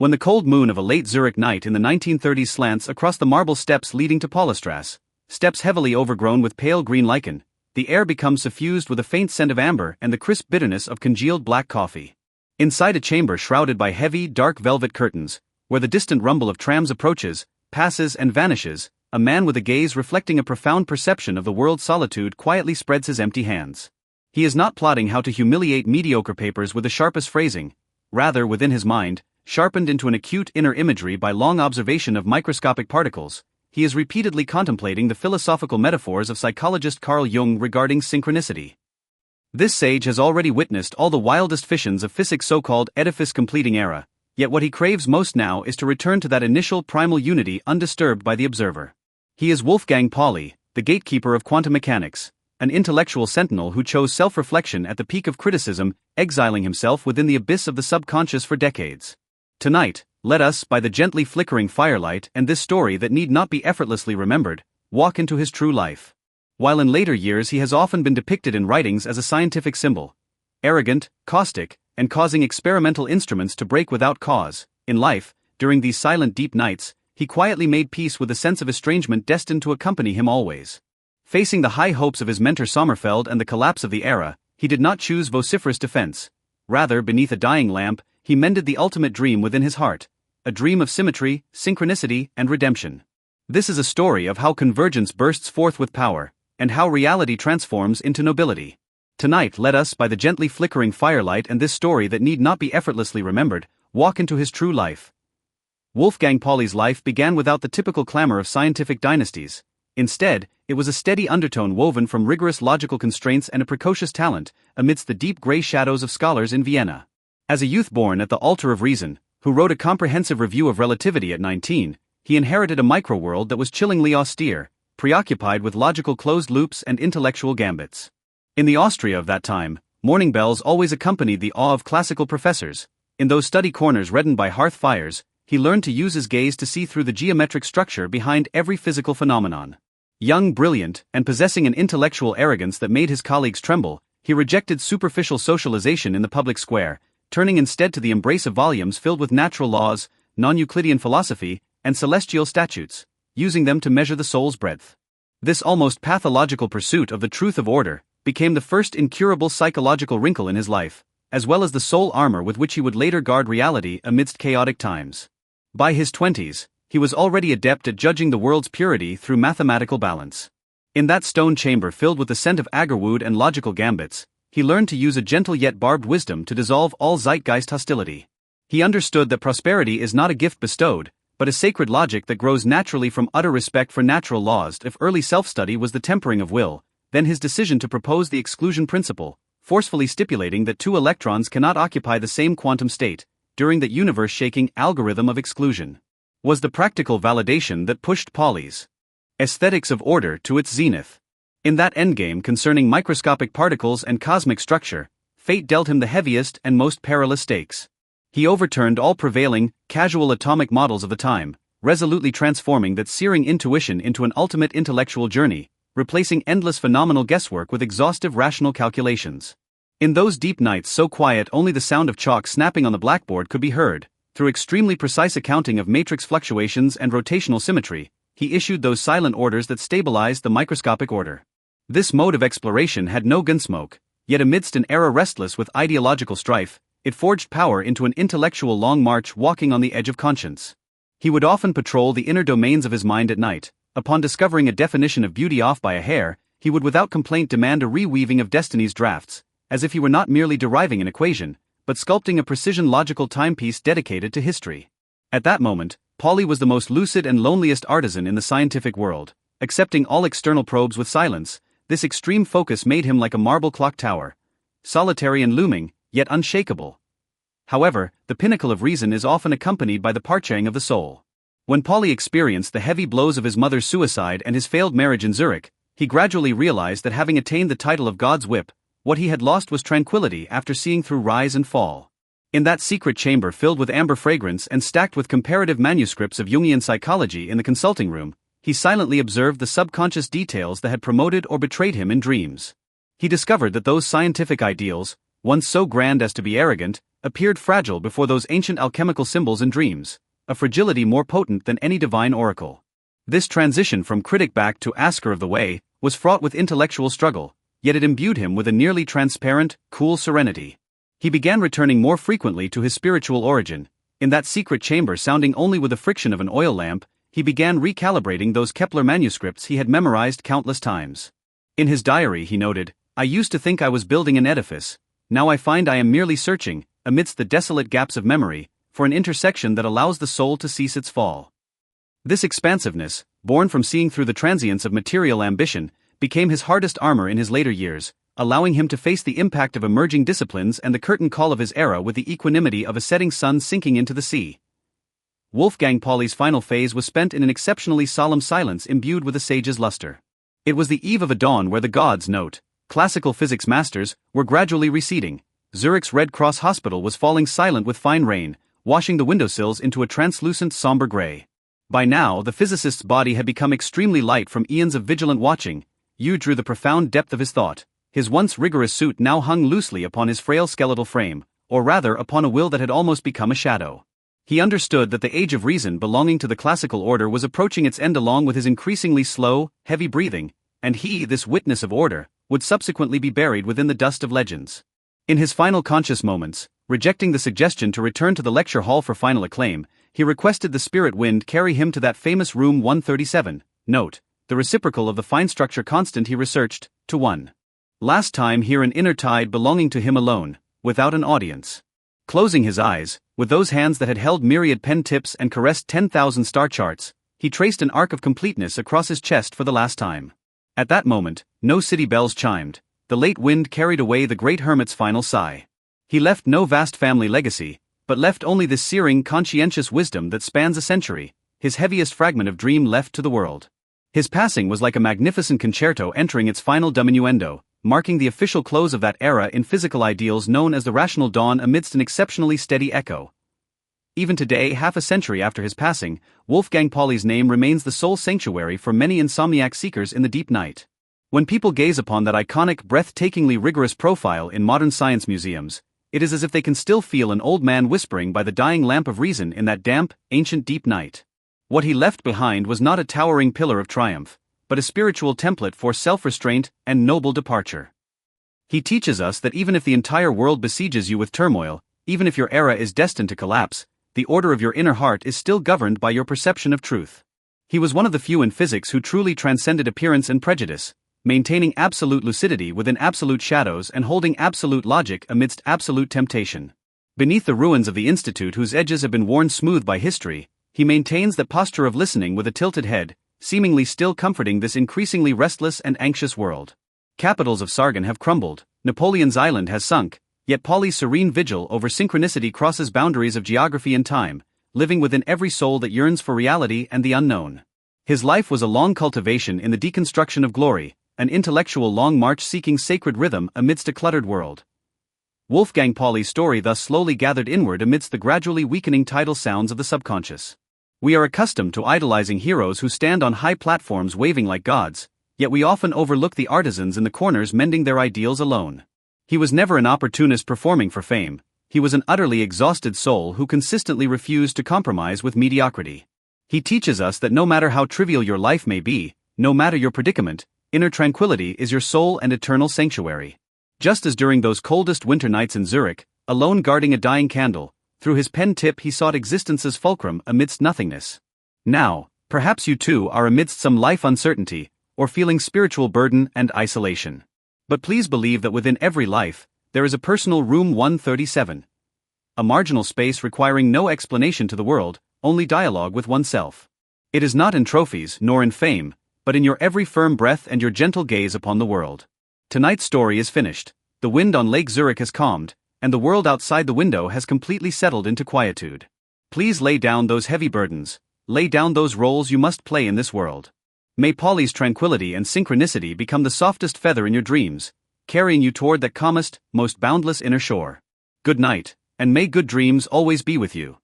When the cold moon of a late Zurich night in the 1930s slants across the marble steps leading to Paulastrasse, steps heavily overgrown with pale green lichen, the air becomes suffused with a faint scent of amber and the crisp bitterness of congealed black coffee. Inside a chamber shrouded by heavy, dark velvet curtains, where the distant rumble of trams approaches, passes and vanishes, a man with a gaze reflecting a profound perception of the world's solitude quietly spreads his empty hands. He is not plotting how to humiliate mediocre papers with the sharpest phrasing, rather within his mind, sharpened into an acute inner imagery by long observation of microscopic particles, he is repeatedly contemplating the philosophical metaphors of psychologist Carl Jung regarding synchronicity. This sage has already witnessed all the wildest fissions of physics' so-called edifice-completing era, yet what he craves most now is to return to that initial primal unity undisturbed by the observer. He is Wolfgang Pauli, the gatekeeper of quantum mechanics, an intellectual sentinel who chose self-reflection at the peak of criticism, exiling himself within the abyss of the subconscious for decades. Tonight, let us, by the gently flickering firelight and this story that need not be effortlessly remembered, walk into his true life. While in later years he has often been depicted in writings as a scientific symbol, arrogant, caustic, and causing experimental instruments to break without cause, in life, during these silent deep nights, he quietly made peace with the sense of estrangement destined to accompany him always. Facing the high hopes of his mentor Sommerfeld and the collapse of the era, he did not choose vociferous defense. Rather, beneath a dying lamp, he mended the ultimate dream within his heart, a dream of symmetry, synchronicity, and redemption. This is a story of how convergence bursts forth with power, and how reality transforms into nobility. Tonight let us, by the gently flickering firelight and this story that need not be effortlessly remembered, walk into his true life. Wolfgang Pauli's life began without the typical clamor of scientific dynasties. Instead, it was a steady undertone woven from rigorous logical constraints and a precocious talent, amidst the deep gray shadows of scholars in Vienna. As a youth born at the altar of reason, who wrote a comprehensive review of relativity at 19, he inherited a microworld that was chillingly austere, preoccupied with logical closed loops and intellectual gambits. In the Austria of that time, morning bells always accompanied the awe of classical professors. In those study corners reddened by hearth fires, he learned to use his gaze to see through the geometric structure behind every physical phenomenon. Young, brilliant, and possessing an intellectual arrogance that made his colleagues tremble, he rejected superficial socialization in the public square, turning instead to the embrace of volumes filled with natural laws, non-Euclidean philosophy, and celestial statutes, using them to measure the soul's breadth. This almost pathological pursuit of the truth of order became the first incurable psychological wrinkle in his life, as well as the sole armor with which he would later guard reality amidst chaotic times. By his 20s, he was already adept at judging the world's purity through mathematical balance. In that stone chamber filled with the scent of agarwood and logical gambits, he learned to use a gentle yet barbed wisdom to dissolve all zeitgeist hostility. He understood that prosperity is not a gift bestowed, but a sacred logic that grows naturally from utter respect for natural laws. If early self-study was the tempering of will, then his decision to propose the exclusion principle, forcefully stipulating that two electrons cannot occupy the same quantum state, during that universe-shaking algorithm of exclusion, was the practical validation that pushed Pauli's aesthetics of order to its zenith. In that endgame concerning microscopic particles and cosmic structure, fate dealt him the heaviest and most perilous stakes. He overturned all prevailing, casual atomic models of the time, resolutely transforming that searing intuition into an ultimate intellectual journey, replacing endless phenomenal guesswork with exhaustive rational calculations. In those deep nights so quiet only the sound of chalk snapping on the blackboard could be heard, through extremely precise accounting of matrix fluctuations and rotational symmetry, he issued those silent orders that stabilized the microscopic order. This mode of exploration had no gunsmoke, yet amidst an era restless with ideological strife, it forged power into an intellectual long march walking on the edge of conscience. He would often patrol the inner domains of his mind at night. Upon discovering a definition of beauty off by a hair, he would without complaint demand a reweaving of destiny's drafts, as if he were not merely deriving an equation, but sculpting a precision logical timepiece dedicated to history. At that moment, Pauli was the most lucid and loneliest artisan in the scientific world. Accepting all external probes with silence, this extreme focus made him like a marble clock tower, solitary and looming, yet unshakable. However, the pinnacle of reason is often accompanied by the parching of the soul. When Pauli experienced the heavy blows of his mother's suicide and his failed marriage in Zurich, he gradually realized that having attained the title of God's whip, what he had lost was tranquility after seeing through rise and fall. In that secret chamber filled with amber fragrance and stacked with comparative manuscripts of Jungian psychology in the consulting room, he silently observed the subconscious details that had promoted or betrayed him in dreams. He discovered that those scientific ideals, once so grand as to be arrogant, appeared fragile before those ancient alchemical symbols and dreams, a fragility more potent than any divine oracle. This transition from critic back to asker of the way was fraught with intellectual struggle, yet it imbued him with a nearly transparent, cool serenity. He began returning more frequently to his spiritual origin. In that secret chamber sounding only with the friction of an oil lamp, he began recalibrating those Kepler manuscripts he had memorized countless times. In his diary he noted, "I used to think I was building an edifice. Now I find I am merely searching, amidst the desolate gaps of memory, for an intersection that allows the soul to cease its fall." This expansiveness, born from seeing through the transience of material ambition, became his hardest armor in his later years, allowing him to face the impact of emerging disciplines and the curtain call of his era with the equanimity of a setting sun sinking into the sea. Wolfgang Pauli's final phase was spent in an exceptionally solemn silence imbued with a sage's luster. It was the eve of a dawn where the gods, classical physics masters, were gradually receding. Zurich's Red Cross hospital was falling silent with fine rain, washing the windowsills into a translucent somber gray. By now, the physicist's body had become extremely light from eons of vigilant watching. Yu drew the profound depth of his thought. His once rigorous suit now hung loosely upon his frail skeletal frame, or rather upon a will that had almost become a shadow. He understood that the age of reason belonging to the classical order was approaching its end along with his increasingly slow, heavy breathing, and he, this witness of order, would subsequently be buried within the dust of legends. In his final conscious moments, rejecting the suggestion to return to the lecture hall for final acclaim, he requested the spirit wind carry him to that famous room 137, the reciprocal of the fine structure constant he researched, to one last time hear an inner tide belonging to him alone, without an audience. Closing his eyes, with those hands that had held myriad pen tips and caressed 10,000 star charts, he traced an arc of completeness across his chest for the last time. At that moment, no city bells chimed. The late wind carried away the great hermit's final sigh. He left no vast family legacy, but left only this searing, conscientious wisdom that spans a century, his heaviest fragment of dream left to the world. His passing was like a magnificent concerto entering its final diminuendo, marking the official close of that era in physical ideals known as the rational dawn amidst an exceptionally steady echo. Even today, half a century after his passing, Wolfgang Pauli's name remains the sole sanctuary for many insomniac seekers in the deep night. When people gaze upon that iconic, breathtakingly rigorous profile in modern science museums, it is as if they can still feel an old man whispering by the dying lamp of reason in that damp, ancient deep night. What he left behind was not a towering pillar of triumph, but a spiritual template for self-restraint and noble departure. He teaches us that even if the entire world besieges you with turmoil, even if your era is destined to collapse, the order of your inner heart is still governed by your perception of truth. He was one of the few in physics who truly transcended appearance and prejudice, maintaining absolute lucidity within absolute shadows and holding absolute logic amidst absolute temptation. Beneath the ruins of the institute whose edges have been worn smooth by history, he maintains that posture of listening with a tilted head, seemingly still comforting this increasingly restless and anxious world. Capitals of Sargon have crumbled, Napoleon's island has sunk, yet Pauli's serene vigil over synchronicity crosses boundaries of geography and time, living within every soul that yearns for reality and the unknown. His life was a long cultivation in the deconstruction of glory, an intellectual long march seeking sacred rhythm amidst a cluttered world. Wolfgang Pauli's story thus slowly gathered inward amidst the gradually weakening tidal sounds of the subconscious. We are accustomed to idolizing heroes who stand on high platforms waving like gods, yet we often overlook the artisans in the corners mending their ideals alone. He was never an opportunist performing for fame, he was an utterly exhausted soul who consistently refused to compromise with mediocrity. He teaches us that no matter how trivial your life may be, no matter your predicament, inner tranquility is your sole and eternal sanctuary. Just as during those coldest winter nights in Zurich, alone guarding a dying candle, through his pen tip he sought existence's fulcrum amidst nothingness. Now, perhaps you too are amidst some life uncertainty, or feeling spiritual burden and isolation. But please believe that within every life, there is a personal room 137. A marginal space requiring no explanation to the world, only dialogue with oneself. It is not in trophies nor in fame, but in your every firm breath and your gentle gaze upon the world. Tonight's story is finished, the wind on Lake Zurich has calmed, and the world outside the window has completely settled into quietude. Please lay down those heavy burdens, lay down those roles you must play in this world. May Pauli's tranquility and synchronicity become the softest feather in your dreams, carrying you toward that calmest, most boundless inner shore. Good night, and may good dreams always be with you.